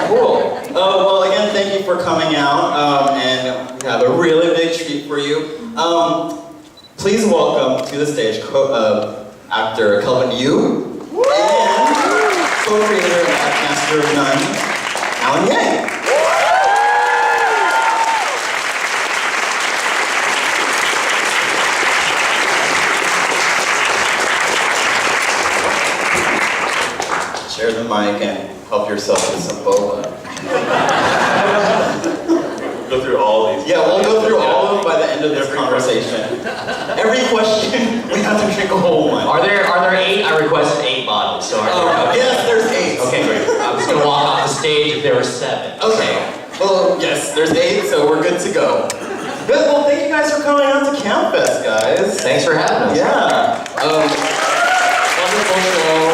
Cool. Well, again, thank you for coming out, and we have a really big treat for you. Please welcome to the stage actor Kelvin Yu and co-creator and Master of None, Alan Yang. Share the mic and help yourself with some boba. Go through all of these. Yeah, we'll go through all of them by the end of this conversation. Every question, we have to drink a whole one. Are there 8? I requested 8 bottles. So yes, there's 8. Okay, great. I was gonna walk off the stage if there were 7. Okay. Well, yes, there's 8, so we're good to go. Good. Well, thank you guys for coming out to CAAMFest, guys. Thanks for having us. Yeah. Wonderful show.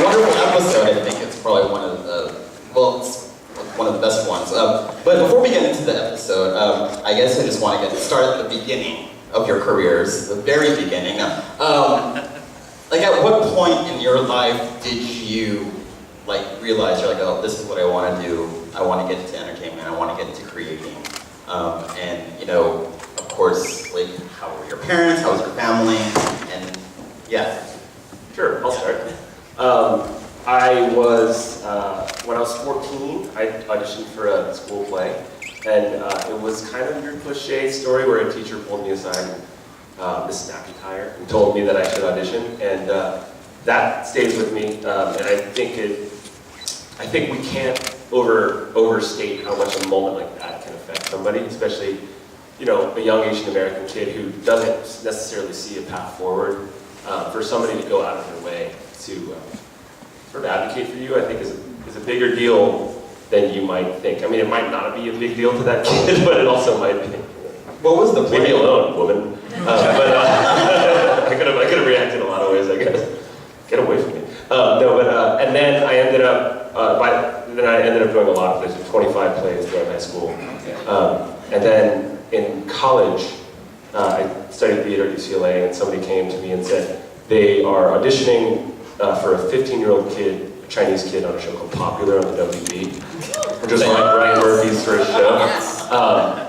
Wonderful episode. I think it's probably one of the best ones. But before we get into the episode, I guess I just want to start at the beginning of your careers, the very beginning. Like, at what point in your life did you realize you're like, oh, this is what I want to do. I want to get into entertainment. I want to get into creating. And of course, how were your parents? How was your family? And yeah. Sure, I'll start. When I was 14, I auditioned for a school play, and it was kind of your cliche story where a teacher pulled me aside, Miss McIntyre, and told me that I should audition, and that stays with me. And I think we can't overstate how much a moment like that can affect somebody, especially a young Asian American kid who doesn't necessarily see a path forward. For somebody to go out of their way to sort of advocate for you, I think is a bigger deal than you might think. I mean, it might not be a big deal to that kid, but it also might be. What was the plan? Leave me alone, woman. I could have reacted in a lot of ways, I guess. Get away from me. And then I ended up doing a lot of plays, 25 plays throughout high school. And then in college, I studied theater at UCLA, and somebody came to me and said they are auditioning for a 15-year-old kid, a Chinese kid, on a show called Popular on the WB, which was like Ryan Murphy's first show.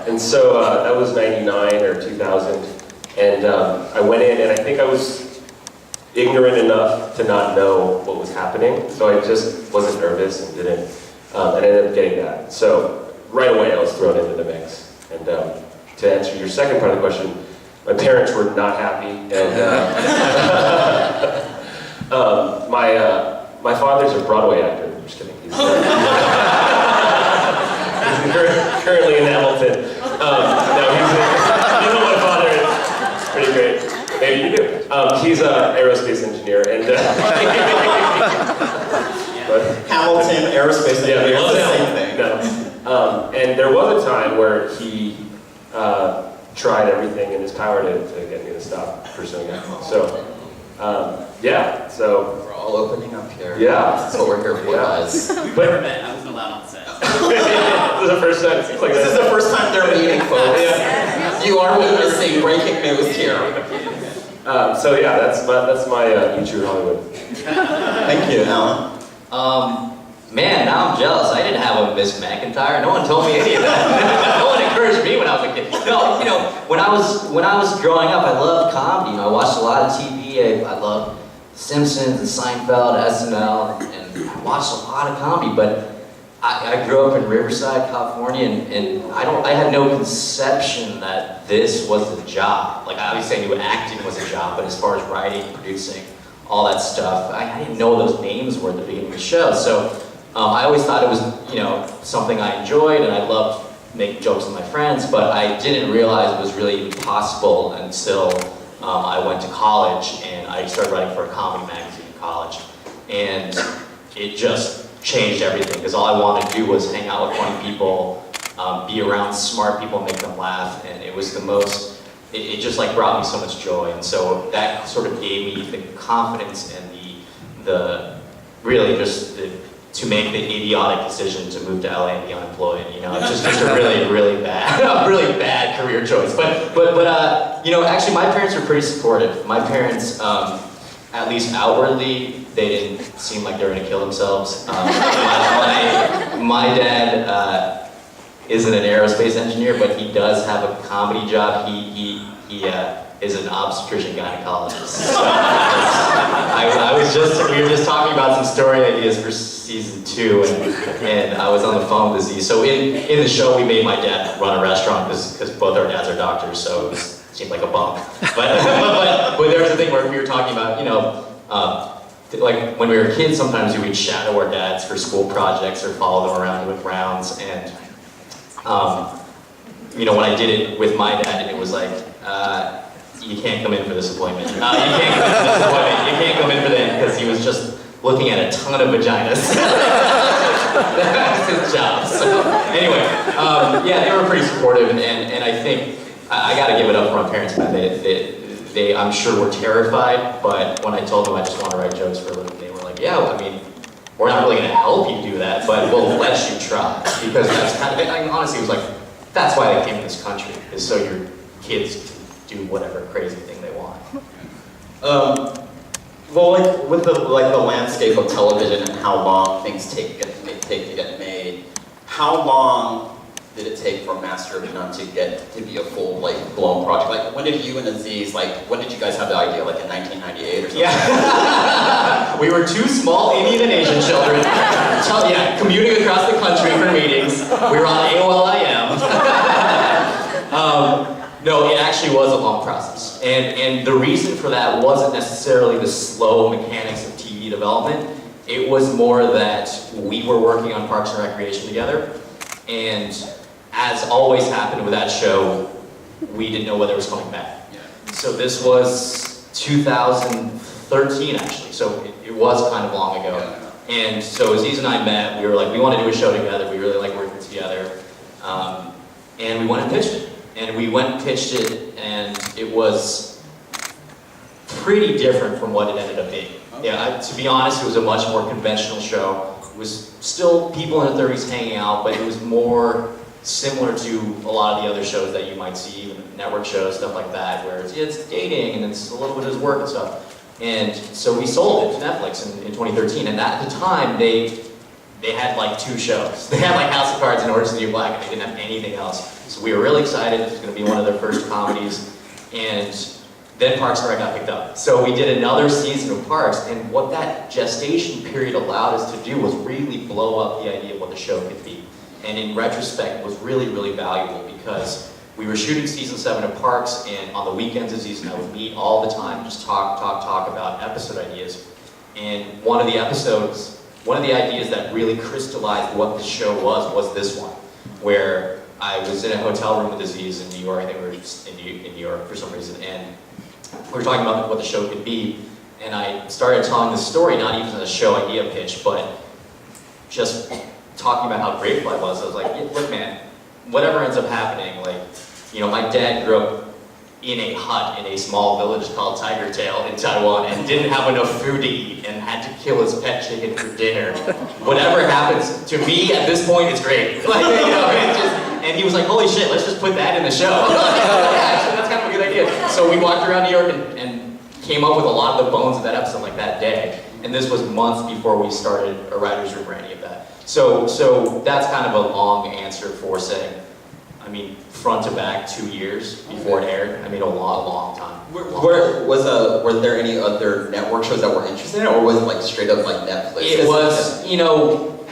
And so that was 99 or 2000, and I went in, and I think I was ignorant enough to not know what was happening, so I just wasn't nervous and didn't, and I ended up getting that. So right away I was thrown into the mix. And to answer your second part of the question, my parents were not happy, and my father's a Broadway actor. I'm just kidding. He's currently in Hamilton. No, you know my father is pretty great. Maybe you do. He's an aerospace engineer, and Hamilton aerospace engineer. It's the same thing. No. And there was a time where he tried everything in his power to get me to stop pursuing it. So, yeah, so. We're all opening up here. Yeah. That's what we're here for, guys. We've never met. I wasn't allowed on set. This is the first time. This is the first time they're meeting, folks. Yeah. You are witnessing breaking news here. So yeah, that's my YouTube Hollywood. Thank you, Alan. Man, now I'm jealous. I didn't have a Miss McIntyre. No one told me any of that. No one encouraged me when I was a kid. No, when I was growing up, I loved comedy. I watched a lot of TV. I loved Simpsons and Seinfeld, SNL, and I watched a lot of comedy. But I grew up in Riverside, California, and I had no conception that this was a job. Like, obviously I knew acting was a job, but as far as writing, producing, all that stuff, I didn't know what those names were at the beginning of the show. So I always thought it was, something I enjoyed, and I loved making jokes with my friends, but I didn't realize it was really even possible until I went to college, and I started writing for a comedy magazine in college. And it just changed everything, because all I wanted to do was hang out with funny people, be around smart people, make them laugh, and it was the most, it just brought me so much joy. And so that sort of gave me the confidence and the really just to make the idiotic decision to move to LA and be unemployed. It's just a really bad career choice. But actually my parents were pretty supportive. My parents, at least outwardly, they didn't seem like they were gonna kill themselves. My dad isn't an aerospace engineer, but he does have a comedy job. He is an obstetrician gynecologist. So we were just talking about some story ideas for season 2, and I was on the phone with Z. So in the show, we made my dad run a restaurant because both our dads are doctors, so it seemed like a bump. But there was a thing where we were talking about, like when we were kids, sometimes we would shadow our dads for school projects or follow them around doing rounds. And when I did it with my dad, it was like, you can't come in for this appointment. You can't come in for this appointment. You can't come in for that, because he was just looking at a ton of vaginas. That was his job. So anyway, yeah, they were pretty supportive, and I think I got to give it up for my parents. They I'm sure were terrified, but when I told them I just want to write jokes for a living, they were like, yeah, I mean, we're not really going to help you do that, but we'll let you try, because that's kind of, and honestly, it was like, that's why they came to this country, is so your kids can do whatever crazy thing they want. Well, like with the landscape of television and how long things take to get made, how long did it take for Master of None to be a full blown project? Like when did you and Aziz when did you guys have the idea? Like in 1998 or something? Yeah. We were 2 small Indian and Asian children, commuting across the country for meetings. We were on AOL-IM. No, it actually was a long process. And the reason for that wasn't necessarily the slow mechanics of TV development. It was more that we were working on Parks and Recreation together. And as always happened with that show, we didn't know whether it was coming back. Yeah. So this was 2013 actually, so it was kind of long ago. Yeah. And so Aziz and I met, we were like, we want to do a show together, we really like working together. And we went and pitched it. And we went and pitched it, and it was pretty different from what it ended up being. Okay. Yeah, to be honest, it was a much more conventional show. It was still people in their 30s hanging out, but it was more similar to a lot of the other shows that you might see, even network shows, stuff like that, where it's dating and it's a little bit of work and stuff. And so we sold it to Netflix in 2013, and at the time, they had like 2 shows. They had like House of Cards and Orange is the New Black, and they didn't have anything else. So we were really excited. It was going to be one of their first comedies. And then Parks and Rec got picked up. So we did another season of Parks, and what that gestation period allowed us to do was really blow up the idea of what the show could be. And in retrospect, it was really, really valuable, because we were shooting season 7 of Parks, and on the weekends Aziz and I would meet all the time, just talk about episode ideas. And one of the ideas that really crystallized what the show was this one, where I was in a hotel room with Aziz in New York. I think we were just in New York for some reason, and we were talking about what the show could be, and I started telling the story, not even as a show idea pitch, but just talking about how grateful I was. I was like, yeah, look man, whatever ends up happening, my dad grew up in a hut in a small village called Tiger Tail in Taiwan and didn't have enough food to eat and had to kill his pet chicken for dinner. Whatever happens to me at this point is great. And he was like, holy shit, let's just put that in the show. Yeah, actually, that's kind of a good idea. So we walked around New York and came up with a lot of the bones of that episode like that day. And this was months before we started a writer's room or any of that. So that's kind of a long answer for saying, front to back 2 years before it aired. A long time. Were there any other network shows that were interested in it, or was it straight up Netflix? It was,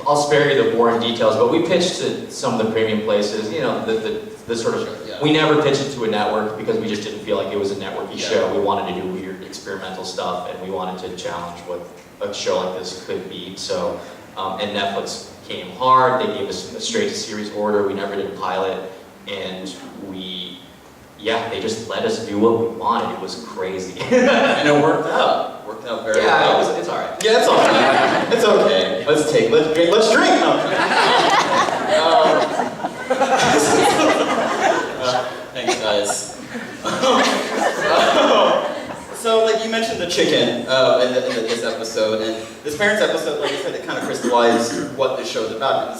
I'll spare you the boring details, but we pitched to some of the premium places, the sort of, yeah. We never pitched it to a network because we just didn't feel like it was a networky show. We wanted to do weird experimental stuff, and we wanted to challenge what a show like this could be. So, and Netflix came hard. They gave us a straight to series order. We never did a pilot, and they just let us do what we wanted. It was crazy. And it worked out. Worked out very well. It's all right. Yeah, it's all right. It's okay. Let's drink. Thanks, guys. So, you mentioned the chicken in this episode, and this Parents episode, like I said, it kind of crystallized what the show's about.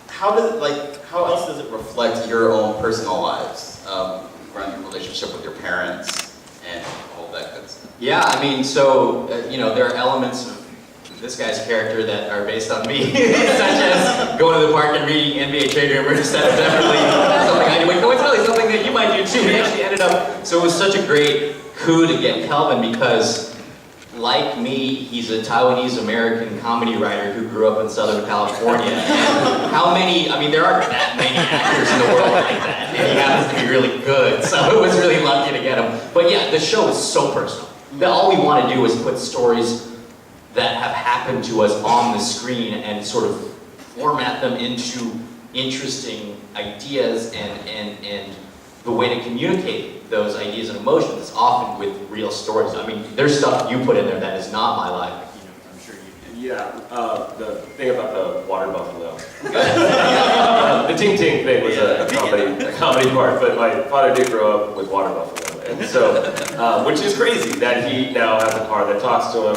How else does it reflect your own personal lives around your relationship with your parents and all that Yeah, I mean, so, there are elements of this guy's character that are based on me, such as going to the park and reading NBA trade rumors. That is definitely something I do. But coincidentally, something that you might do too. We actually ended up, so it was such a great coup to get Kelvin because, like me, he's a Taiwanese-American comedy writer who grew up in Southern California. And how many, I mean, there aren't that many actors in the world like that, and he happens to be really good, so it was really lucky to get him. But yeah, the show is so personal. That all we want to do is put stories that have happened to us on the screen and sort of format them into interesting ideas and the way to communicate those ideas and emotions is often with real stories. I mean, there's stuff you put in there that is not my life. I'm sure you can. Yeah, the thing about the water buffalo. The ting ting thing was a comedy part, but my father did grow up with water buffalo. And so, which is crazy that he now has a car that talks to him,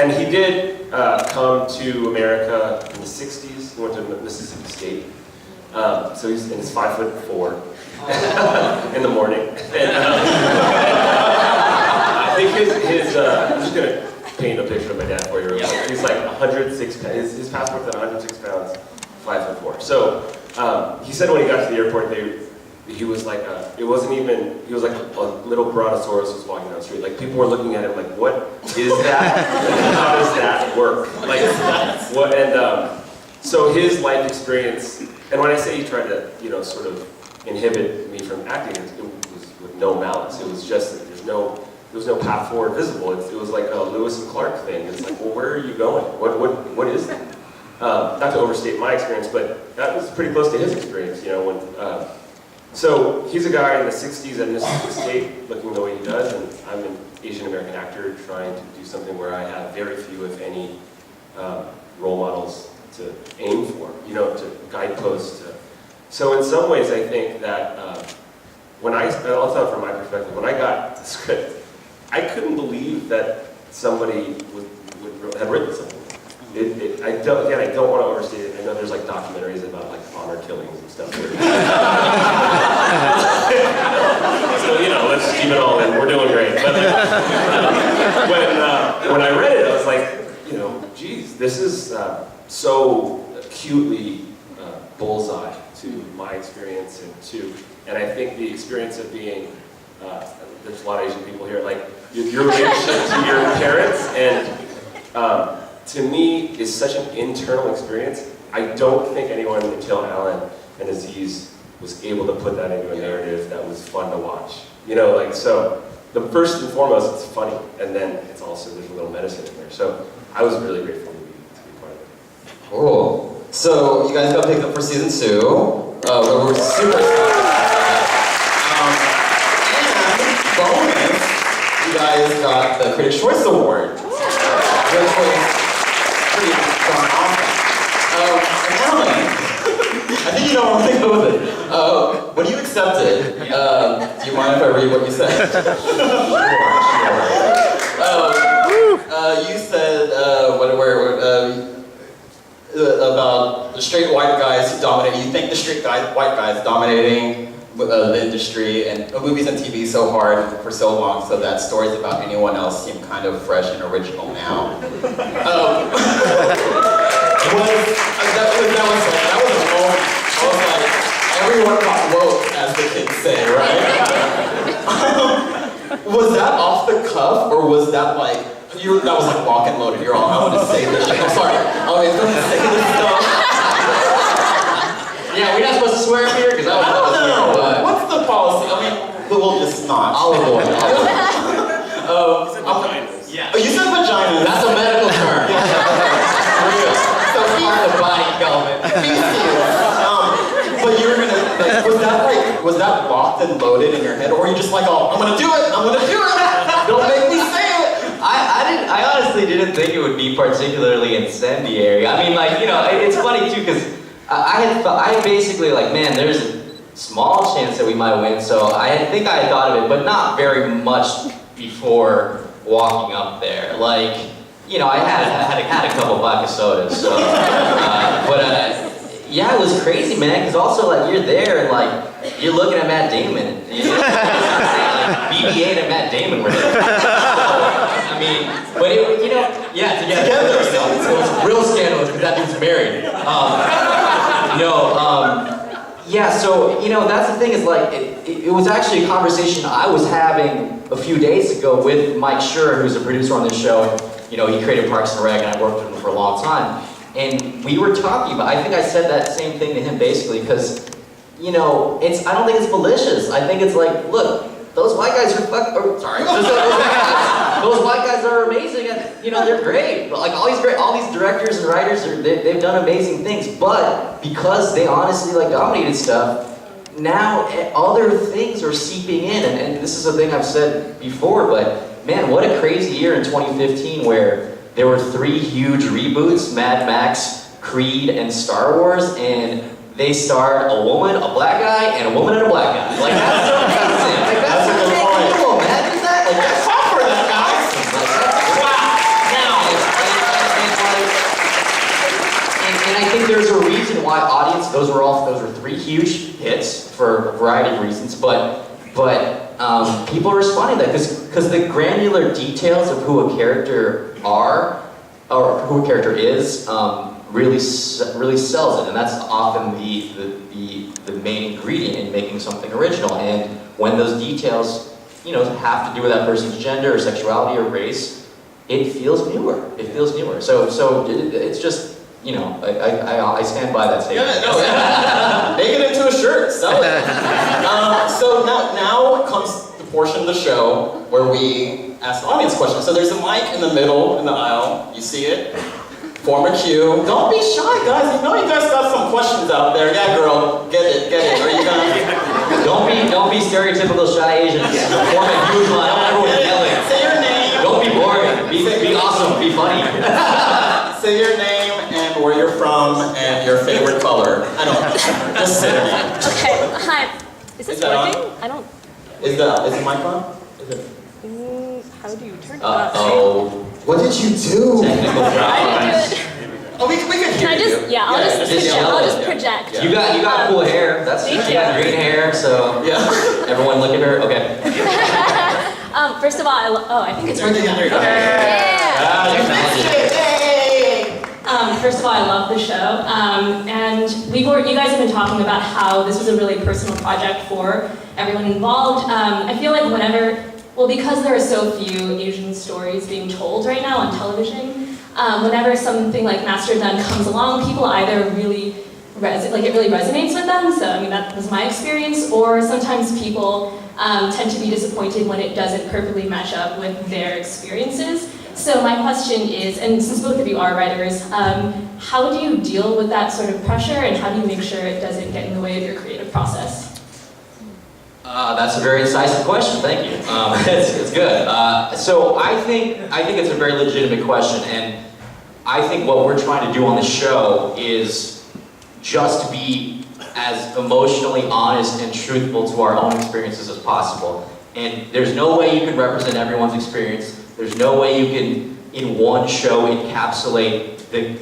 and he did come to America in the 60s. He went to Mississippi State. So he's 5'4" in the morning. And, I think his I'm just gonna paint a picture of my dad for you. He's like 106 pounds. His passport's at 106 pounds, 5'4". So he said when he got to the airport, he was like he was like a little brontosaurus was walking down the street. Like people were looking at him like, what is that? Like, how does that work? Like what? And so his life experience, and when I say he tried to, sort of inhibit me from acting, it was with no malice. It was just that there was no path forward visible. It was like a Lewis and Clark thing. It's like, well, where are you going? What is that? Not to overstate my experience, but that was pretty close to his experience. When. So he's a guy in the 60s at Mississippi State looking the way he does, and I'm an Asian American actor trying to do something where I have very few, if any, role models to aim for, to guideposts. So in some ways I think that I'll tell from my perspective, when I got the script, I couldn't believe that somebody had written something. I don't want to overstate it. I know there's like documentaries about like honor killings and stuff. So let's just keep it all in. We're doing great. But when I read it, I was like, geez, this is so acutely bullseye to my experience and I think the experience of being there's a lot of Asian people here, like your relationship to your parents and. To me, is such an internal experience. I don't think anyone until Alan and Aziz was able to put that into a narrative that was fun to watch. So the first and foremost, it's funny, and then it's also, there's a little medicine in there. So I was really grateful to be part of it. Cool. So you guys got picked up for season 2. We're super excited about that. And bonus, you guys got the Critics' Choice Award. Which was pretty darn awesome. Alan, I think you know where I'm going to go with it. When you accepted, do you mind if I read what you said? You said, about the straight white guys who dominate, you think the straight white guys dominating the industry and movies and TV so hard for so long, so that stories about anyone else seem kind of fresh and original now. That was a moment. I was like, everyone got woke, as the kids say, right? Was that off the cuff, or was that like, that was like lock and loaded, you're all, I want to say this shit. I'm sorry, I was going to say this stuff. Yeah, we're not supposed to swear up here because I don't know. What's the policy? I mean, we'll just not. Olive oil. Yeah. You said vagina. That's a medical term. Real. So part of the body, Kelvin. But you were gonna, was that locked and loaded in your head, or were you just like, oh, I'm gonna do it. Don't make me say it. I honestly didn't think it would be particularly incendiary. I mean, it's funny too because. I basically man, there's a small chance that we might win, so I think I had thought of it, but not very much before walking up there. I had a couple vodka sodas, so, yeah, it was crazy, man, because also, you're there, and, you're looking at Matt Damon, BB-8 and Matt Damon were there. I mean, but it, you know, yeah, together. It was real scandalous because that dude's married. Yeah, so, you know, that's the thing is like, it was actually a conversation I was having a few days ago with Mike Schur, who's a producer on this show, and, you know, he created Parks and Rec, and I worked with him for a long time. And we were talking about, I think I said that same thing to him basically, because, you know, I don't think it's malicious. I think it's like, look, those white guys are those white guys are amazing, and, you know, they're great. Like, all these directors and writers, they've done amazing things, but because they honestly, like, dominated stuff, now other things are seeping in, and this is a thing I've said before, but man, what a crazy year in 2015 where there were 3 huge reboots, Mad Max, Creed, and Star Wars, and they starred a woman, a black guy, and a woman and a black guy. Like, that's amazing. Like, that's a good point. Cool, imagine that. Like, that's fun for that, guys. And I think there's a reason why those were 3 huge hits for a variety of reasons, but people are responding to that because the granular details of who a character are, or who a character is, really sells it, and that's often the main ingredient in making something original. And when those details, you know, have to do with that person's gender or sexuality or race, it feels newer. It feels newer. So it's just, you know, I stand by that statement. Yeah, no, yeah. Make it into a shirt, sell it. So now comes the portion of the show where we ask audience questions. So there's a mic in the middle, in the aisle. You see it? Form a queue. Don't be shy, guys. You know you guys got some questions out there. Yeah, girl, get it. Are you gonna? Don't be stereotypical shy Asians. Form a huge line. Everyone yelling. Say your name. Don't be boring. Be awesome. Be funny. Say your name and where you're from and your favorite color. I don't. Just say your name. Okay. Hi. Is this working? On? I don't. Is the mic on? Is it? How do you turn it Uh-oh. What did you do? Technical I problems. did it. Oh, we can hear Can I just? you. Yeah. I'll just project. You got cool hair. That's Thank you got you. green hair, so Yeah. everyone look at her. Okay. First of all, I think it's working. There you go. Ah, First of all, I love the show, and you guys have been talking about how this was a really personal project for everyone involved. I feel like because there are so few Asian stories being told right now on television, whenever something like Master Done comes along, people either it really resonates with them. So I mean that was my experience, or sometimes people tend to be disappointed when it doesn't perfectly match up with their experiences. So my question is, and since both of you are writers, how do you deal with that sort of pressure, and how do you make sure it doesn't get in the way of your creative process? That's a very incisive question. Thank you. It's good. So I think it's a very legitimate question, and I think what we're trying to do on the show is just be as emotionally honest and truthful to our own experiences as possible. And there's no way you can represent everyone's experience. There's no way you can, in one show, encapsulate the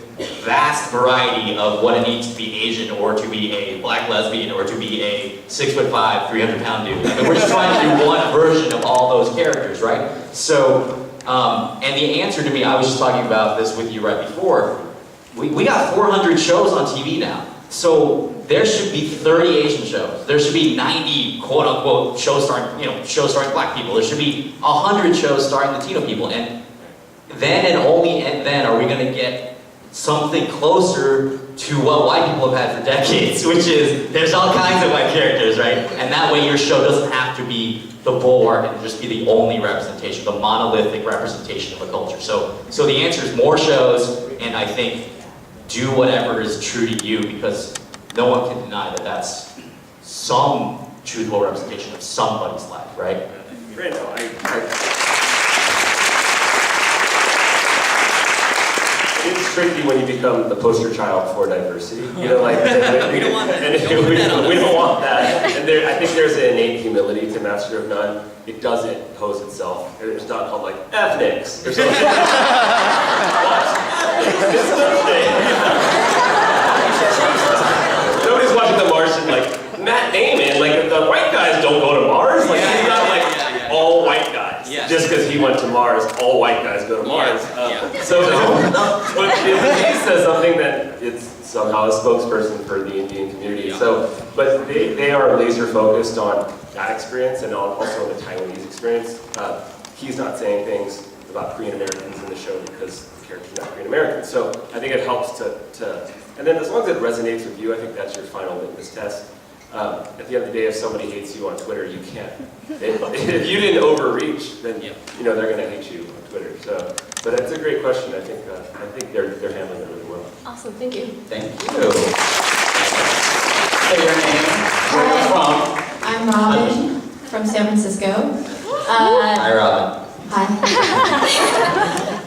vast variety of what it means to be Asian, or to be a black lesbian, or to be a 6'5", 300-pound dude. I mean, we're just trying to do one version of all those characters, right? So, and the answer to me, I was just talking about this with you right before, we got 400 shows on TV now. So there should be 30 Asian shows. There should be 90 quote-unquote shows starring black people. There should be 100 shows starring Latino people. And then and only then are we going to get something closer to what white people have had for decades, which is there's all kinds of white characters, right? And that way your show doesn't have to be the bulwark and just be the only representation, the monolithic representation of a culture. So the answer is more shows, and I think do whatever is true to you, because no one can deny that that's some truthful representation of somebody's life, right? Brando, it's tricky when you become the poster child for diversity. You know, like We don't want that. we don't want that. And I think there's an innate humility to Master of None. It doesn't pose itself. It's not called like ethnics or something. Nobody's watching The Martian like Matt Damon. Like the white guys don't go to Mars. Like he's not like went to Mars, all white guys go to Mars. So, but he says something that it's somehow a spokesperson for the Indian community. So, but they are laser focused on that experience and also the Taiwanese experience. He's not saying things about Korean Americans in the show because the character's not Korean American. So I think it helps to, and then as long as it resonates with you, I think that's your final litmus test. At the end of the day, if somebody hates you on Twitter, you can't. If you didn't overreach, then you know they're going to hate you on Twitter. So, but it's a great question. I think they're handling it really well. Awesome, thank you. Thank you. Say your name, where you're from. I'm Robin from San Francisco. Hi, Robin. Hi.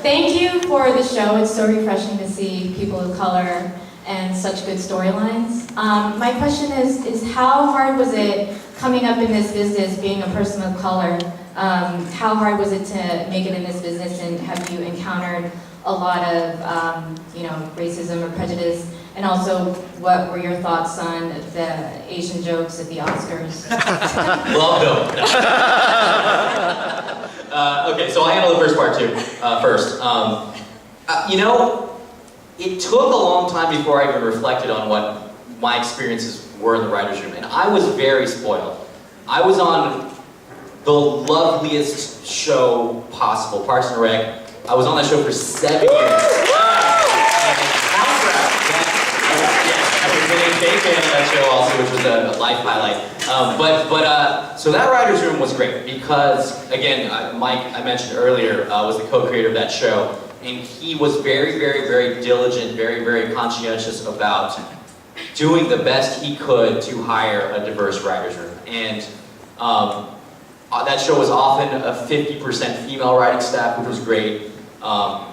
Thank you for the show. It's so refreshing to see people of color and such good storylines. My question is how hard was it coming up in this business, being a person of color? How hard was it to make it in this business, and have you encountered a lot of racism or prejudice? And also, what were your thoughts on the Asian jokes at the Oscars? Love them. Okay, so I'll handle the first part too. First, it took a long time before I even reflected on what my experiences were in the writer's room, and I was very spoiled. I was on the loveliest show possible, Parks and Rec. I was on that show for 7 years. I was a big fan of that show also, which was a life highlight. So that writer's room was great because, again, Mike, I mentioned earlier, was the co-creator of that show. And he was very, very, very diligent, very, very conscientious about doing the best he could to hire a diverse writer's room. And that show was often a 50% female writing staff, which was great.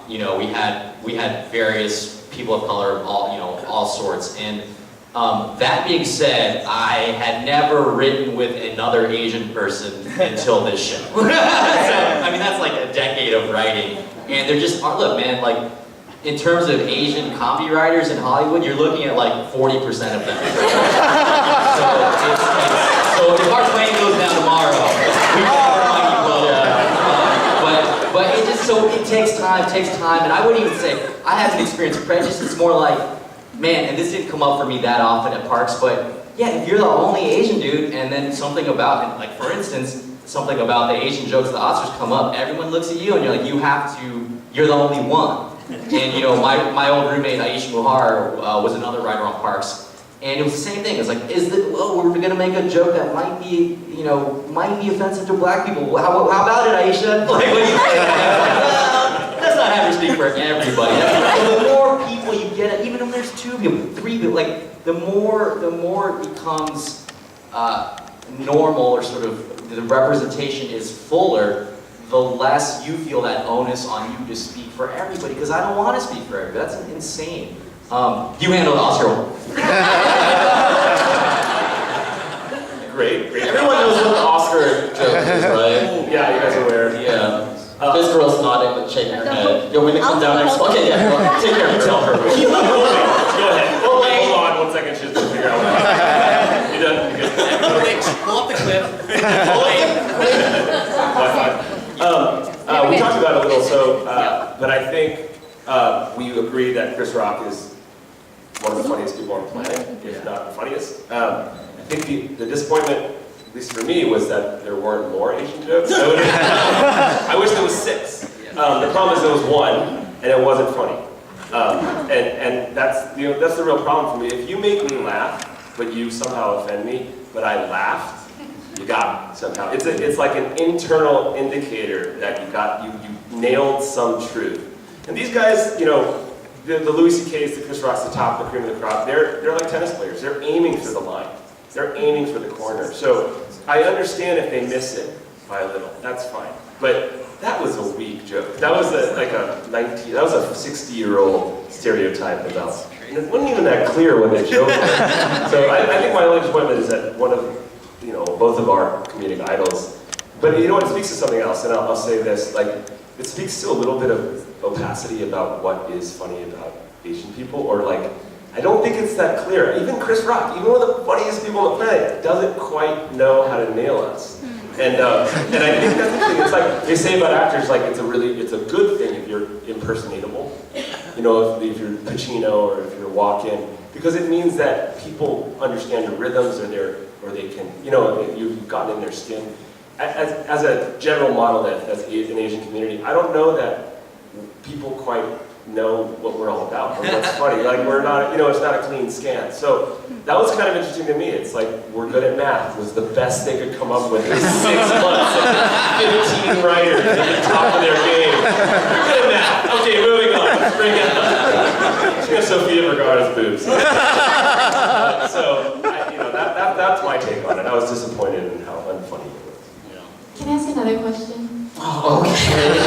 We had various people of color of all sorts. And that being said, I had never written with another Asian person until this show. So, I mean, that's like a decade of writing. And they're just, look man, like, in terms of Asian comedy writers in Hollywood, you're looking at like 40% of them. So if our plane goes down tomorrow, we can but it takes time, and I wouldn't even say, I haven't experienced prejudice. It's more like, man, and this didn't come up for me that often at Parks, but yeah, if you're the only Asian dude, and then something about, like for instance, something about the Asian jokes, the Oscars come up, everyone looks at you and you're like, you're the only one. And my old roommate, Aisha Muhar, was another writer on Parks. And it was the same thing. It was like, we're gonna make a joke that might be offensive to black people. How about it, Aisha? Like, what do you think? That's not having to speak for everybody. The more people you get, even if there's 2 people, 3 people, like, the more it becomes normal, or sort of the representation is fuller, the less you feel that onus on you to speak for everybody, because I don't want to speak for everybody. That's insane. You handle the Oscar one. Great. Everyone knows what the Oscar joke is, right? Yeah, you guys are aware. Yeah. This girl's nodding but shaking her head. You want me to come down next? Okay, yeah. Go ahead. Take care of her. Tell her. Go ahead. Hold on 1 second. She has to figure out what you done? You good? Wait, pull up the clip. We talked about it a little, but I think we agree that Chris Rock is one of the funniest people on the planet, if not the funniest. I think the disappointment, at least for me, was that there weren't more Asian jokes. I wish there was 6. The problem is there was 1, and it wasn't funny. And that's the real problem for me. If you make me laugh, but you somehow offend me, but I laughed, you got it somehow. It's like an internal indicator that you nailed some truth. And these guys, the Louis C.K.'s, the Chris Rock's, the top, the cream of the crop, they're like tennis players. They're aiming for the line. They're aiming for the corner. So I understand if they miss it by a little. That's fine. But that was a weak joke. That was a 60-year-old stereotype about. And it wasn't even that clear what the joke was. So I think my only disappointment is that one of both of our comedic idols. But it speaks to something else, and I'll say this, it speaks to a little bit of opacity about what is funny about Asian people, or I don't think it's that clear. Even Chris Rock, even one of the funniest people on the planet, doesn't quite know how to nail us. And I think that's the thing. It's like they say about actors, like it's a good thing if you're impersonatable. You know, if you're Pacino or if you're Walken, because it means that people understand your rhythms or they can, you know, you've gotten in their skin. As a general model that's an Asian community, I don't know that people quite know what we're all about or what's funny. Like we're not, you know, it's not a clean scan. So that was kind of interesting to me. It's like we're good at math was the best they could come up with in 6 months. Like 15 writers at the top of their game. We're good at math. Okay, moving on. Let's bring it up. She has Sofia Vergara's boobs. So you know, that's my take on it. I was disappointed in how unfunny it was. Can I ask another question? Oh, okay.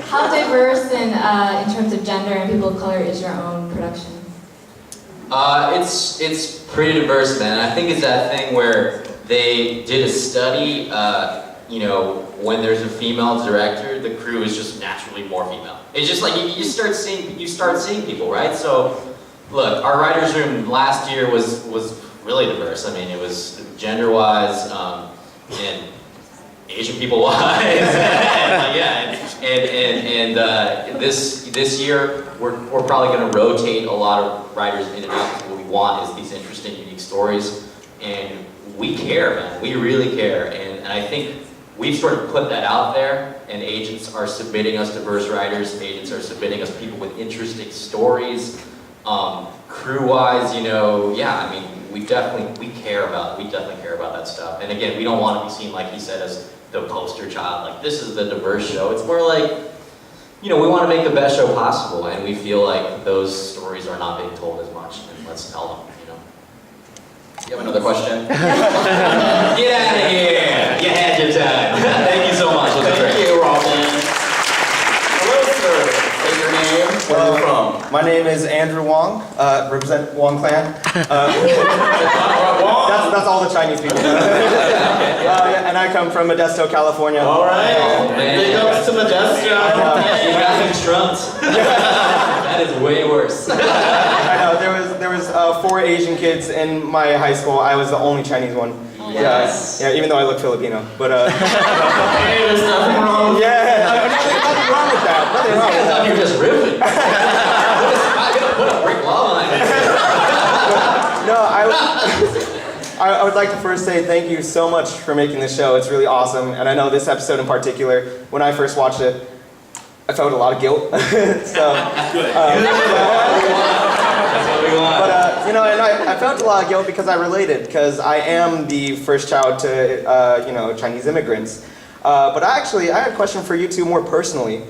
How diverse in terms of gender and people of color is your own production? It's pretty diverse, man. I think it's that thing where they did a study, you know, when there's a female director, the crew is just naturally more female. It's just like you start seeing people, right? So, look, our writers' room last year was really diverse. I mean, it was gender-wise and Asian people-wise, and this year we're probably going to rotate a lot of writers in and out because what we want is these interesting, unique stories, and we care, man. We really care, and I think we've sort of put that out there, and agents are submitting us diverse writers. Agents are submitting us people with interesting stories. Crew-wise, you know, yeah, I mean, we definitely care about that stuff. And again, we don't want to be seen, like he said, as the poster child. Like, this is the diverse show. It's more like, you know, we want to make the best show possible, and we feel like those stories are not being told as much, and let's tell them, you know. You have another question? Get out of here! You had your time. Thank you so much. Thank you, Robin. Hello, sir. Say your name. Where are you from? My name is Andrew Wong, represent Wong Clan. That's all the Chinese people. And I come from Modesto, California. All right. Big ups to Modesto. You got him trumped. That is way worse. I know, there was 4 Asian kids in my high school. I was the only Chinese one. Yes. Yeah, even though I look Filipino. But Hey, there's nothing wrong. yeah, nothing wrong with that. Nothing wrong with that. You're just ripping. I'm gonna put a brick wall on it. No, I would like to first say thank you so much for making this show. It's really awesome. And I know this episode in particular, when I first watched it, I felt a lot of guilt. So, but you know, and I felt a lot of guilt because I related, because I am the first child to you know, Chinese immigrants. But I had a question for you two more personally.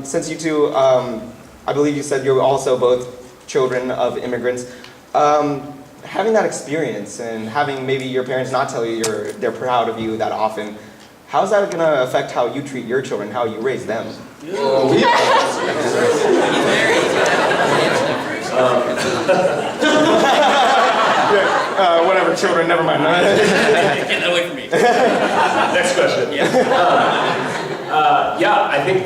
Since you two, I believe you said you're also both children of immigrants. Having that experience and having maybe your parents not tell you they're proud of you that often, how's that going to affect how you treat your children, how you raise them? Whatever, children, never mind. Get that away from me. Next question. Yeah, I think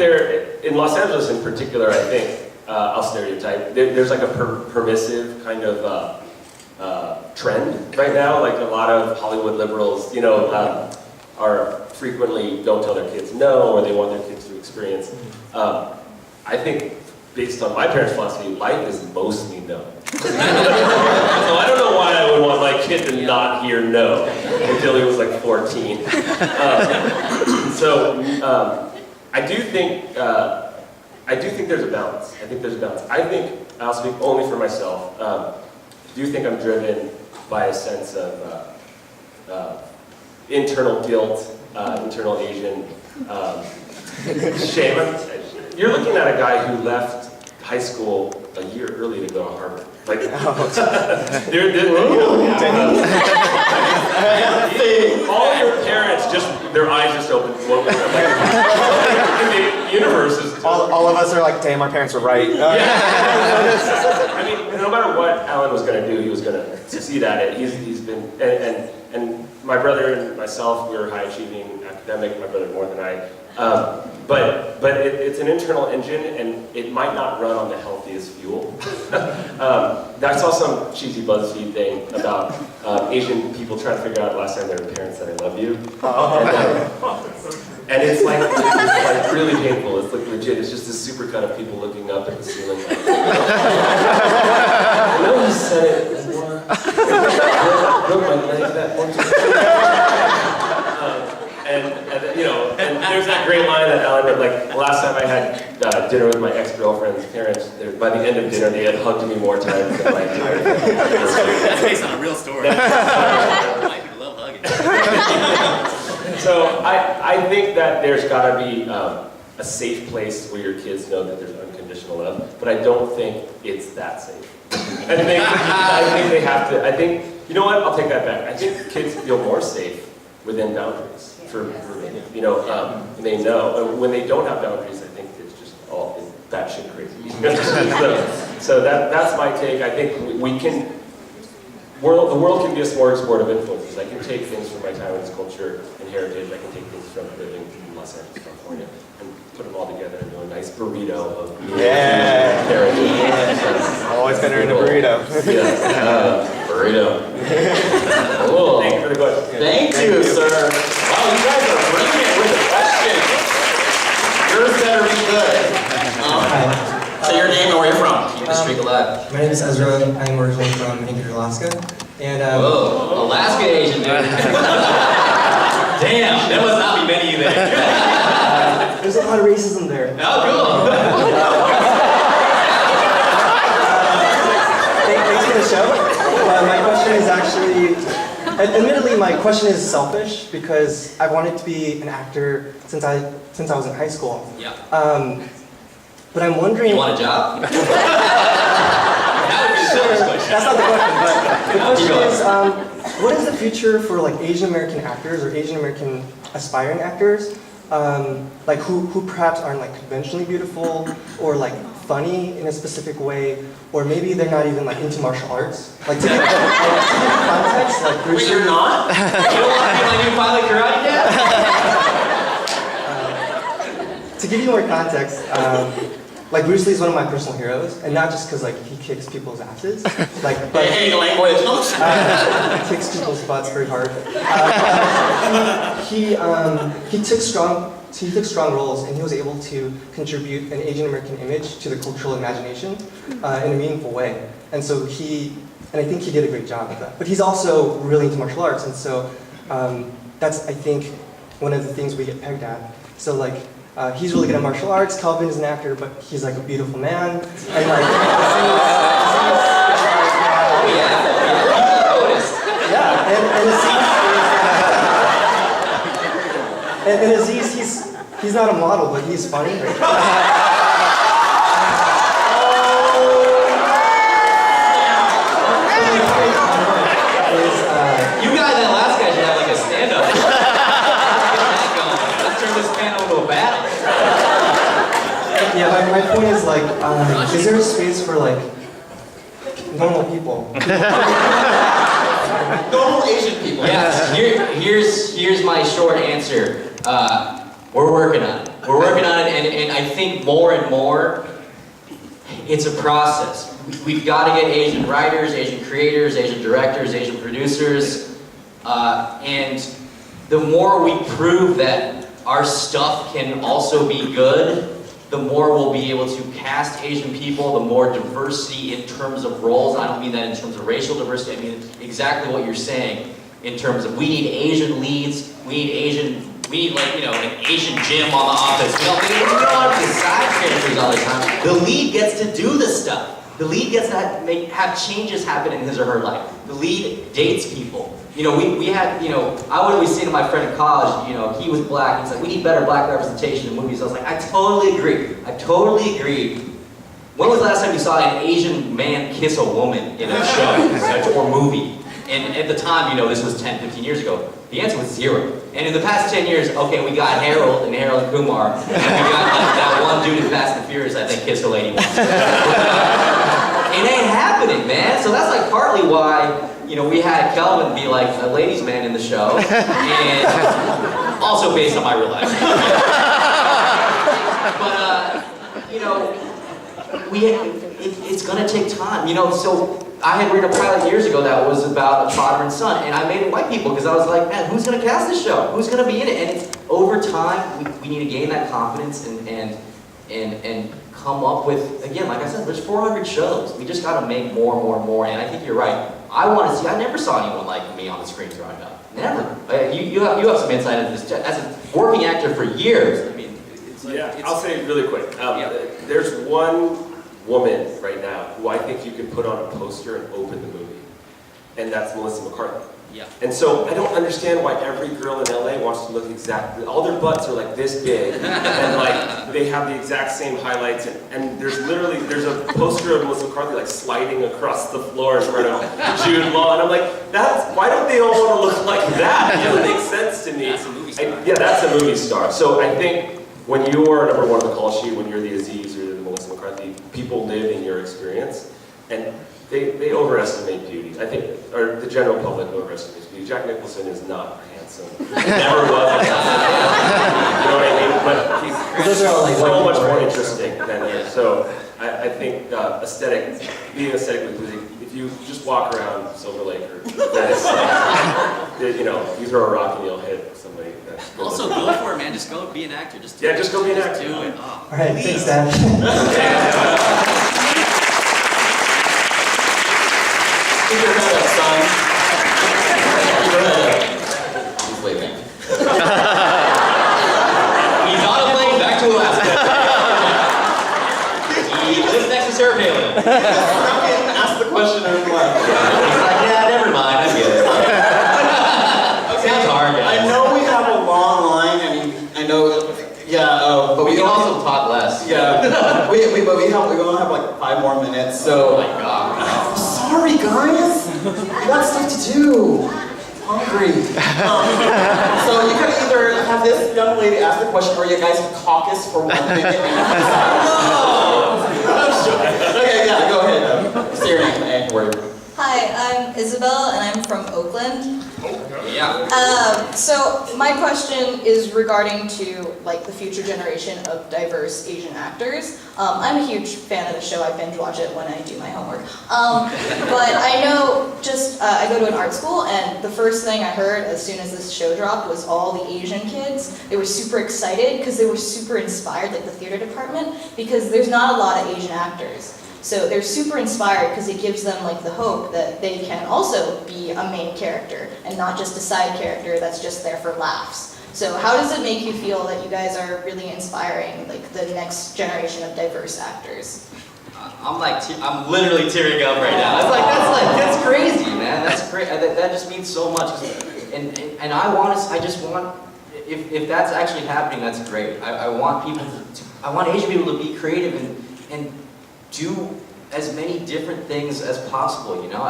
in Los Angeles in particular, I think, I'll stereotype, there's like a permissive kind of trend right now. Like a lot of Hollywood liberals, you know, are frequently don't tell their kids no, or they want their kids to experience. I think based on my parents' philosophy, life is mostly no. So I don't know why I would want my kid to not hear no until he was like 14. I do think there's a balance. I think I'll speak only for myself. I do think I'm driven by a sense of internal guilt, internal Asian shame. You're looking at a guy who left high school a year early to go to Harvard. Like, all your parents their eyes just open. The universe is. All of us are like, damn, our parents were right. I mean, no matter what Alan was going to do, he was going to succeed at it. He's been, and my brother and myself, we were high achieving academic, my brother more than I. But it's an internal engine, and it might not run on the healthiest fuel. I saw some cheesy BuzzFeed thing about Asian people trying to figure out last time their parents said "I love you," and it's like really painful. It's like legit. It's just this super cut of people looking up at the ceiling. Like, I know he said it before. Broke my leg that one time. And there's that great line that Alan wrote, like, the last time I had dinner with my ex-girlfriend's parents, by the end of dinner, they had hugged me more times than my entire family. That's based on a real story. White people love hugging. So I think that there's got to be a safe place where your kids know that there's unconditional love, but I don't think it's that safe. I think they have to, you know what, I'll take that back. I think kids feel more safe within boundaries. They know. When they don't have boundaries, I think it's just all batshit crazy. so that's my take. I think the world can be a smorgasbord of influences. I can take things from my Taiwanese culture and heritage. I can take things from living in Los Angeles, California, and put them all together into a nice burrito of heritage. Always better in a burrito. Burrito. Cool. Thank you for the question. Thank you, sir. Wow, you guys are bringing it with the questions. Yours better be good. Say your name and where you're from. Keep the streak alive. My name is Ezra. I'm originally from Anchorage, Alaska. And Whoa, Alaska Asian dude. Damn, there must not be many of you there. there's a lot of racism there. Oh, cool. Thanks for the show. My question is actually, admittedly, my question is selfish because I wanted to be an actor since I was in high school. Yeah. But I'm wondering. You want a job? That would be the selfish question. That's not the question, but the question is, what is the future for like Asian American actors or Asian American aspiring actors, like who perhaps aren't like conventionally beautiful or like funny in a specific way, or maybe they're not even like into martial arts. Like to give context, like Bruce Wait, you're not? You don't want to be my new pilot karate dad? To give you more context, like Bruce Lee is one of my personal heroes, and not just because like he kicks people's asses, like but Hey, language. he kicks people's butts very hard. He took strong roles, and he was able to contribute an Asian American image to the cultural imagination in a meaningful way. And so I think he did a great job with that. But he's also really into martial arts, and so that's I think one of the things we get pegged at. So like. He's really good at martial arts. Kelvin is an actor, but he's like a beautiful man. And like, and Aziz, he's not a model, but he's funny. You guys and last guy should have like a stand-up. Let's turn this panel into a battle. Yeah, my point is like, is there a space for like normal people? Normal Asian people. Yes, here's my short answer. We're working on it. We're working on it, and I think more and more, it's a process. We've got to get Asian writers, Asian creators, Asian directors, Asian producers, and the more we prove that our stuff can also be good, the more we'll be able to cast Asian people, the more diversity in terms of roles. I don't mean that in terms of racial diversity, I mean exactly what you're saying in terms of we need Asian leads, we need like, an Asian Jim on The Office. We don't have to side characters all the time. The lead gets to do this stuff. The lead gets to have changes happen in his or her life. The lead dates people. We had, I would always say to my friend in college, he was black, he's like, we need better black representation in movies. I was like, I totally agree. When was the last time you saw an Asian man kiss a woman in a show or movie? And at the time, this was 10, 15 years ago, the answer was 0. And in the past 10 years, okay, we got Harold and Kumar, and we got that one dude in Fast and Furious, I think, kissed a lady once. It ain't happening, man. So that's like partly why, you know, we had Kelvin be like a ladies' man in the show, and also based on my real life. But, you know, it's gonna take time, you know, so I had written a pilot years ago that was about a father and son, and I made it white people because I was like, man, who's gonna cast this show? Who's gonna be in it? And it's, over time, we need to gain that confidence and come up with, again, like I said, there's 400 shows. We just gotta make more, and I think you're right. I wanna see, I never saw anyone like me on the screen growing up. Never. You have some insight into this. As a working actor for years, I mean, I'll say it really quick. There's one woman right now who I think you could put on a poster and open the movie, and that's Melissa McCarthy. Yeah. And so I don't understand why every girl in LA wants to look exactly, all their butts are like this big, and like they have the exact same highlights, and there's a poster of Melissa McCarthy like sliding across the floor in front of Jude Law, and I'm like, why don't they all want to look like that? It doesn't make sense to me. That's a movie star. That's a movie star. So I think when you're number one on the call sheet, when you're the Aziz or the Melissa McCarthy, people live in your experience, and they overestimate beauty. I think, or the general public overestimates beauty. Jack Nicholson is not handsome. Never was. You know what I mean? But he's so much more interesting than her. So I think being aesthetically pleasing, if you just walk around Silver Lake, or that is, you know, you throw a rock and you'll hit somebody. Also, go for it, man. Just go be an actor. Just do it. Just go be an actor. Do it. Oh, All right, thanks, Dan. Keep your head up, son. Keep your head up. He's leaving. he's on a plane back to Alaska. He lives next to Sarah Palin. Ask the question and what? He's like, yeah, never mind, I get it. Sounds hard, guys. I know we have a long line, and I know, but We can also talk less. Yeah, we only have like 5 more minutes, so. Oh my god. I'm sorry, guys. We got stuff to do. I'm hungry. So you could either have this young lady ask the question, or you guys caucus for 1 minute. No. Okay, yeah, go ahead. Say your name and word. Hi, I'm Isabel, and I'm from Oakland. Yeah. So my question is regarding to like the future generation of diverse Asian actors. I'm a huge fan of the show. I binge watch it when I do my homework. But I know I go to an art school, and the first thing I heard as soon as this show dropped was all the Asian kids. They were super excited because they were super inspired, like the theater department, because there's not a lot of Asian actors. So they're super inspired because it gives them like the hope that they can also be a main character and not just a side character that's just there for laughs. So how does it make you feel that you guys are really inspiring like the next generation of diverse actors? I'm literally tearing up right now. That's crazy, man. That's great. That just means so much. And I just want, if that's actually happening, that's great. I want Asian people to be creative and do as many different things as possible, you know?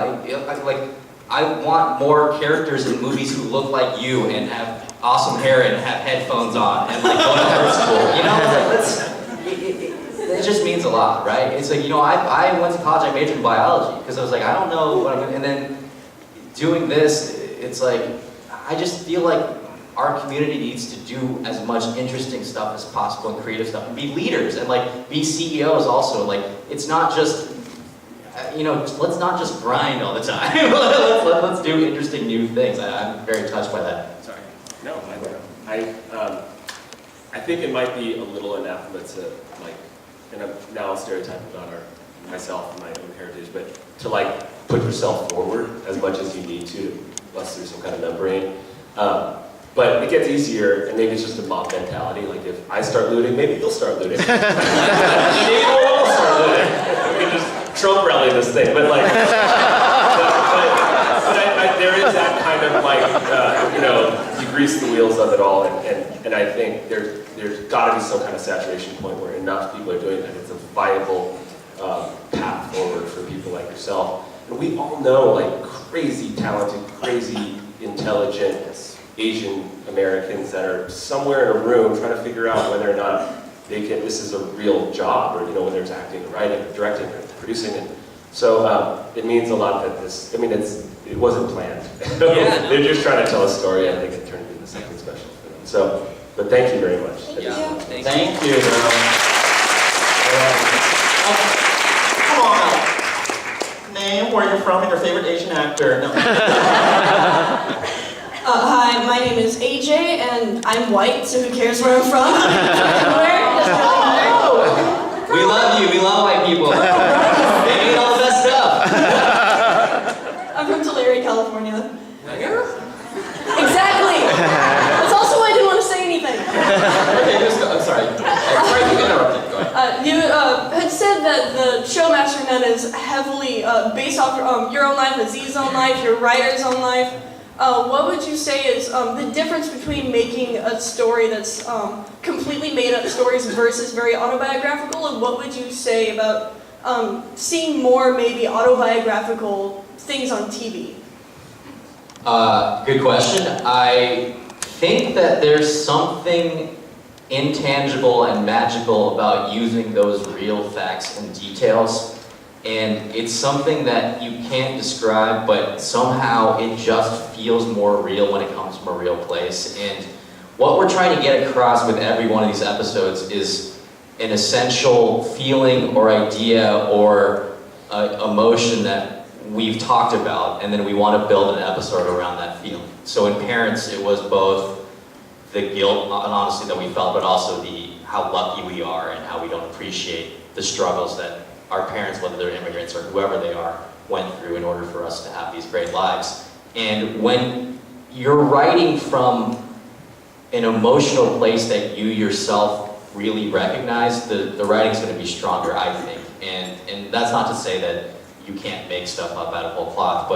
I want more characters in movies who look like you and have awesome hair and have headphones on and like go to art school, you know? It just means a lot, right? It's like, you know, I went to college, I majored in biology because I was like, I don't know what I'm gonna, and then doing this, it's like, I just feel like our community needs to do as much interesting stuff as possible and creative stuff and be leaders and like be CEOs also. Like, it's not just, you know, let's not just grind all the time. let's do interesting new things. I'm very touched by that. Sorry. No, I think it might be a little anathema to like, and I'm now stereotyping about myself and my own heritage, but to like put yourself forward as much as you need to bust through some kind of membrane. But it gets easier, and maybe it's just a mob mentality. Like, if I start looting, maybe you'll start looting. Maybe we'll all start looting. We can just Trump rally this thing. But like, there is that kind of like, you know, you grease the wheels of it all, and I think there's got to be some kind of saturation point where enough people are doing that. It's a viable path forward for people like yourself. And we all know like crazy talented, crazy intelligent Asian Americans that are somewhere in a room trying to figure out whether or not this is a real job, or, you know, whether it's acting or writing or directing or producing. And So it means a lot that this, I mean, it wasn't planned. Yeah. They're just trying to tell a story. I think it turned into something special for them. So, but thank you very much. Thank you. Thank you. Come on up. Name, where you're from, and your favorite Asian actor. No. Hi, my name is AJ, and I'm white, so who cares where I'm from? We love you. We love white people. They mean all the best stuff. I'm from Tulare, California. Exactly! That's also why I didn't want to say anything. Okay, just go. I'm sorry. Sorry to interrupt. Go ahead. You had said that the show Master Nut is heavily based off your own life, Aziz's own life, your writer's own life. What would you say is the difference between making a story that's completely made up stories versus very autobiographical, and what would you say about seeing more maybe autobiographical things on TV? Good question. I think that there's something intangible and magical about using those real facts and details. And it's something that you can't describe, but somehow it just feels more real when it comes from a real place. And what we're trying to get across with every one of these episodes is an essential feeling or idea or emotion that we've talked about, and then we want to build an episode around that feeling. So in Parents, it was both the guilt and honesty that we felt, but also how lucky we are and how we don't appreciate the struggles that our parents, whether they're immigrants or whoever they are, went through in order for us to have these great lives. And when you're writing from an emotional place that you yourself really recognize, the writing's going to be stronger, I think. And that's not to say that you can't make stuff up out of whole cloth,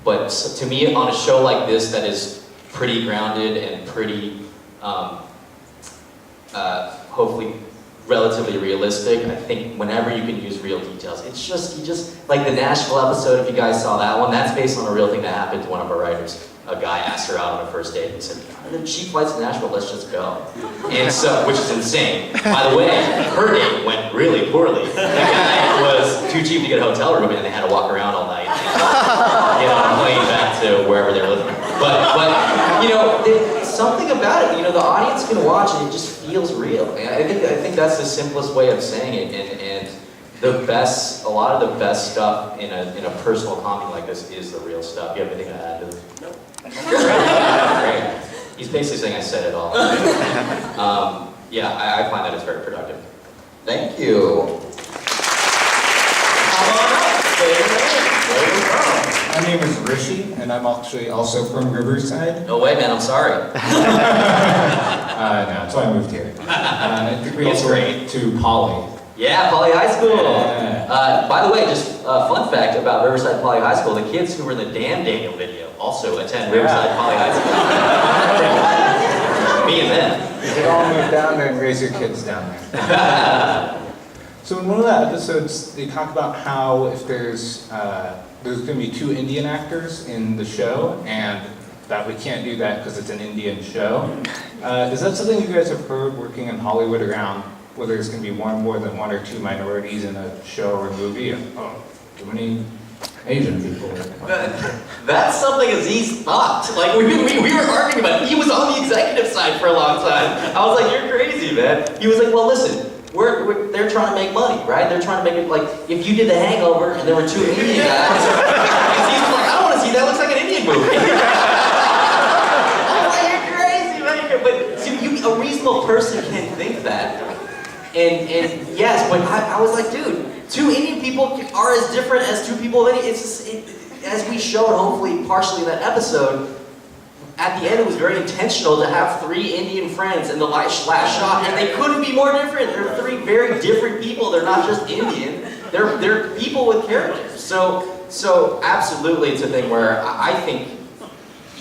but to me, on a show like this that is pretty grounded and pretty, hopefully, relatively realistic, I think whenever you can use real details, you just, like the Nashville episode, if you guys saw that one, that's based on a real thing that happened to one of our writers. A guy asked her out on a first date and he said, cheap flights to Nashville, let's just go. And so, which is insane. By the way, her date went really poorly. The guy was too cheap to get a hotel room and they had to walk around all night and get on a plane back to wherever they were living. But you know, there's something about it, you know, the audience can watch and it just feels real. I think that's the simplest way of saying it, and a lot of the best stuff in a personal comedy like this is the real stuff. You have anything to add to this? No. Great. He's basically saying I said it all. Yeah, I find that it's very productive. Thank you. Come on up. Where are you from? My name is Rishi, and I'm actually also from Riverside. No way, man, I'm sorry. No, so I moved here. That's great. To Poly. Yeah, Poly High School. Yeah. By the way, just a fun fact about Riverside Poly High School, the kids who were in the Dan Daniel video also attend Riverside Poly High School. Me and them. You should all move down there and raise your kids down there. So in one of the episodes, they talk about how if there's going to be 2 Indian actors in the show, and that we can't do that because it's an Indian show. Is that something you guys have heard working in Hollywood around whether there's going to be more than 1 or 2 minorities in a show or a movie? Oh, too many Asian people. That's something Aziz thought. Like we were arguing about it. He was on the executive side for a long time. I was like, you're crazy, man. He was like, well, listen. They're trying to make money, right? They're trying to make it like, if you did The Hangover and there were 2 Indian guys, and he's like, I don't want to see that, looks like an Indian movie. I was like, you're crazy, man. But see, a reasonable person can think that. And yes, but I was like, dude, 2 Indian people are as different as 2 people of any, as we showed, hopefully, partially in that episode, at the end, it was very intentional to have 3 Indian friends in the last shot, and they couldn't be more different. They're 3 very different people. They're not just Indian. They're people with characters. So absolutely, it's a thing where I think,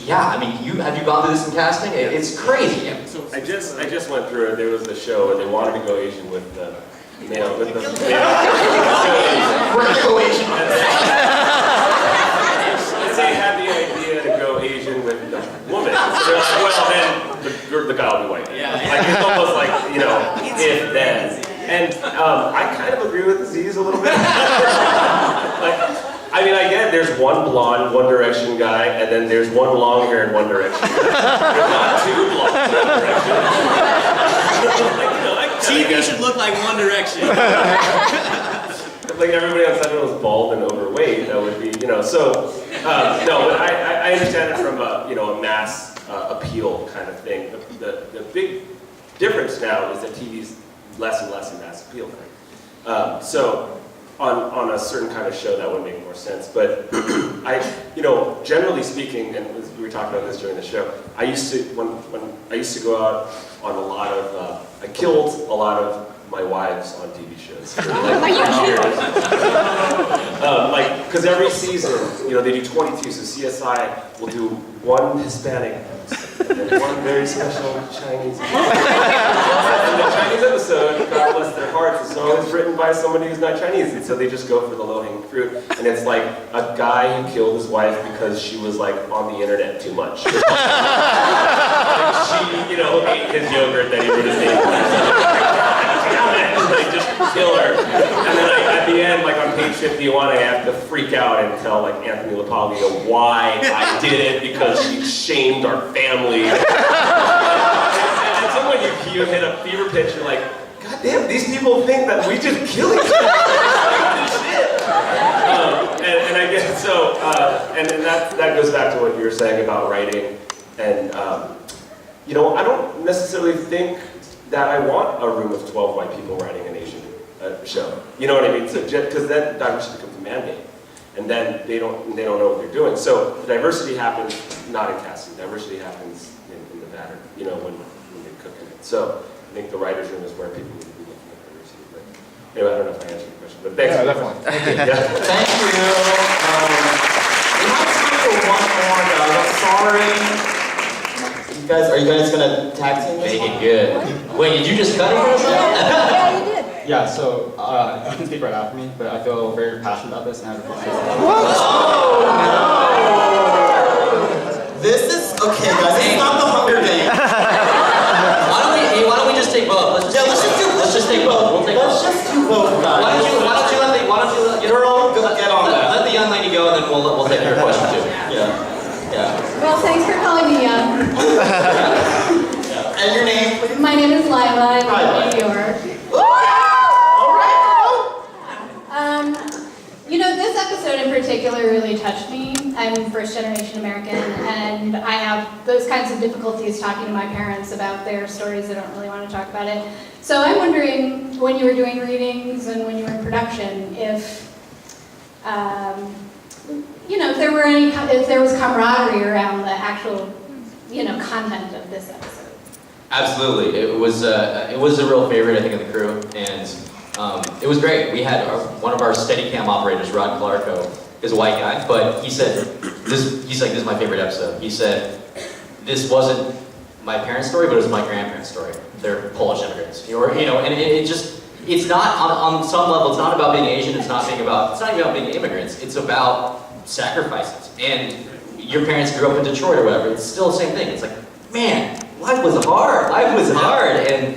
yeah. I mean, have you gone through this in casting? It's crazy. I just went through it. There was the show, and they wanted to go Asian with the male. We're gonna go Asian. They had the idea to go Asian with the woman. So they're like, well, then the guy will be white. Yeah. Like, it's almost like, you know, if then. And I kind of agree with Aziz a little bit. Like, one blonde One Direction guy, and then there's one long-haired One Direction guy. There's not two blonde One Direction. TV should look like One Direction. If like everybody on Sentinel was bald and overweight, that would be, so, no, but I understand it from a mass appeal kind of thing. The big difference now is that TV's less and less a mass appeal thing. So on a certain kind of show that would make more sense. But generally speaking, and we were talking about this during the show, I used to go out on a lot of, I killed a lot of my wives on TV shows. Are you kidding? Because every season, they do 22, so CSI will do one Hispanic and one very special Chinese. And the Chinese episode, God bless their hearts, is always written by somebody who's not Chinese, and so they just go for the low-hanging fruit. And it's like a guy who killed his wife because she was on the internet too much. She, ate his yogurt that he wrote his name on. They just kill her. And then at the end, on page 51, I have to freak out and tell Anthony LaPaglia why I did it because she shamed our family. And someone you hit a fever pitch, you're like, God damn, these people think that we just kill each other. Shit. And I guess so, and that goes back to what you were saying about writing. And I don't necessarily think that I want a room of 12 white people writing an Asian show. You know what I mean? So because then diversity becomes a mandate, and then they don't know what they're doing. So the diversity happens not in casting. Diversity happens in the batter. When they cook in it. So I think the writers' room is where people would be looking at diversity. But anyway, I don't know if I answered your question, but thanks. Yeah, definitely. Thank you. Yeah. Thank you. We have time for one more, guys. I'm sorry. Are you guys gonna tag team this Make one? it good. Wait, did you just cut it for us? Yeah, you did. Yeah, so you can speak right after me, but I feel very passionate about this and I have a question. This is okay, guys. This is not the Hunger Games. Why don't we just take both? Let's just take both. We'll take Let's both. just do both, guys. Why don't you let Girl, get on that. Let the young lady go, and then we'll take your question too. Yeah. Well, thanks for calling me young. And your name, please? My name is Lila. I Hi, live in New York. All right, This episode in particular really touched me. I'm first generation American, and I have those kinds of difficulties talking to my parents about their stories. They don't really want to talk about it. So I'm wondering, when you were doing readings and when you were in production, if if there was camaraderie around the actual, content of this episode. Absolutely, it was a real favorite, I think, of the crew, and it was great. We had one of our Steadicam operators, Rod Clarko, is a white guy, but he said, this is my favorite episode. He said, this wasn't my parents' story, but it was my grandparents' story. They're Polish immigrants, and it's not, on some level, it's not about being Asian, it's not even about being immigrants, it's about sacrifices. And your parents grew up in Detroit or whatever, it's still the same thing. It's like, man, life was hard, and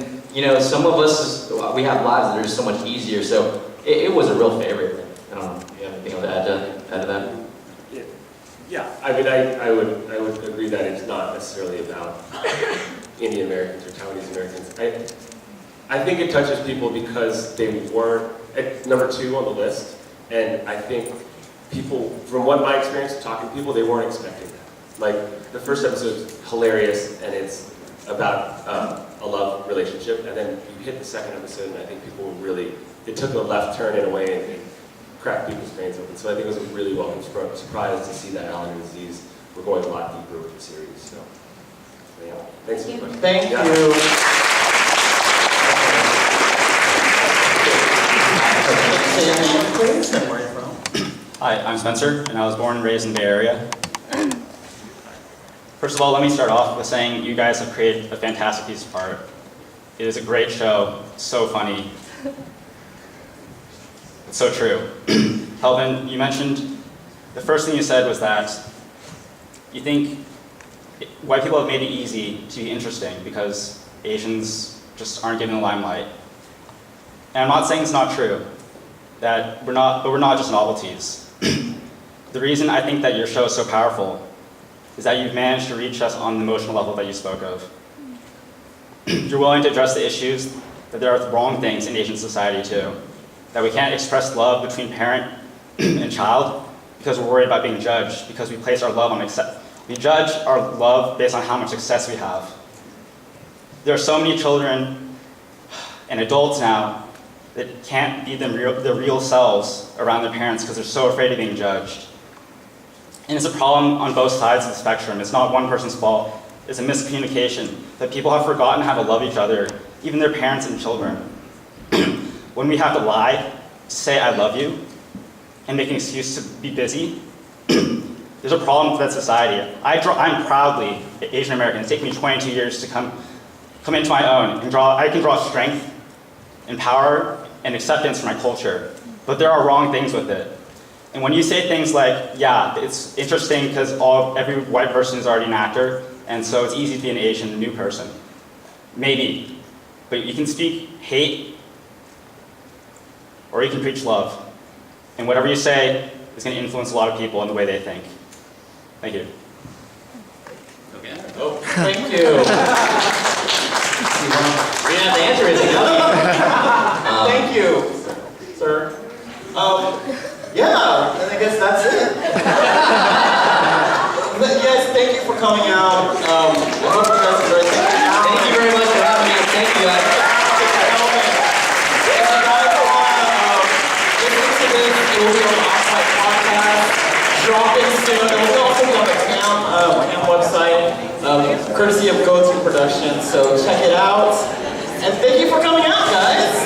some of us, we have lives that are so much easier, so it was a real favorite. I don't know, if you have anything to add to that? Yeah, I mean, I would agree that it's not necessarily about Indian Americans or Taiwanese Americans. I think it touches people because they weren't at number 2 on the list, and I think people, from what my experience of talking to people, they weren't expecting that. The first episode is hilarious, and it's about a love relationship, and then you hit the second episode, and I think people were really, it took a left turn in a way, and it cracked people's brains open. So I think it was a really welcome surprise to see that Alan and Aziz were going a lot deeper with the series. So yeah, thanks for the question. Thank you. Say your name, please, and where you're from. Hi, I'm Spencer, and I was born and raised in the Bay Area. First of all, let me start off with saying you guys have created a fantastic piece of art. It is a great show, so funny. It's so true. Kelvin, you mentioned, the first thing you said was that you think white people have made it easy to be interesting because Asians just aren't given the limelight. And I'm not saying it's not true, but we're not just novelties. the reason I think that your show is so powerful is that you've managed to reach us on the emotional level that you spoke of. You're willing to address the issues that there are wrong things in Asian society too. That we can't express love between parent and child because we're worried about being judged, because we place our love on we judge our love based on how much success we have. There are so many children and adults now that can't be their real selves around their parents because they're so afraid of being judged. And it's a problem on both sides of the spectrum. It's not one person's fault. It's a miscommunication that people have forgotten how to love each other, even their parents and children. When we have to lie to say I love you and make an excuse to be busy, there's a problem with that society. I'm proudly Asian American. It's taken me 22 years to come into my own and I can draw strength and power and acceptance for my culture. But there are wrong things with it. And when you say things like, yeah, it's interesting because every white person is already an actor, and so it's easy to be an Asian new person. Maybe. But you can speak hate, or you can preach love. And whatever you say is going to influence a lot of people in the way they think. Thank you. Okay. Oh, thank you. We didn't have to answer anything, no? Thank you, sir. Yeah, and I guess that's it. But yes, thank you for coming out. I hope you guys enjoyed it. Thank you very much for having me. Thank you, guys. If you guys want to listen to this, it will be on the Offsite podcast. Dropping soon. It will also be on the CAAM website, courtesy of Go-To Productions. So check it out. And thank you for coming out, guys.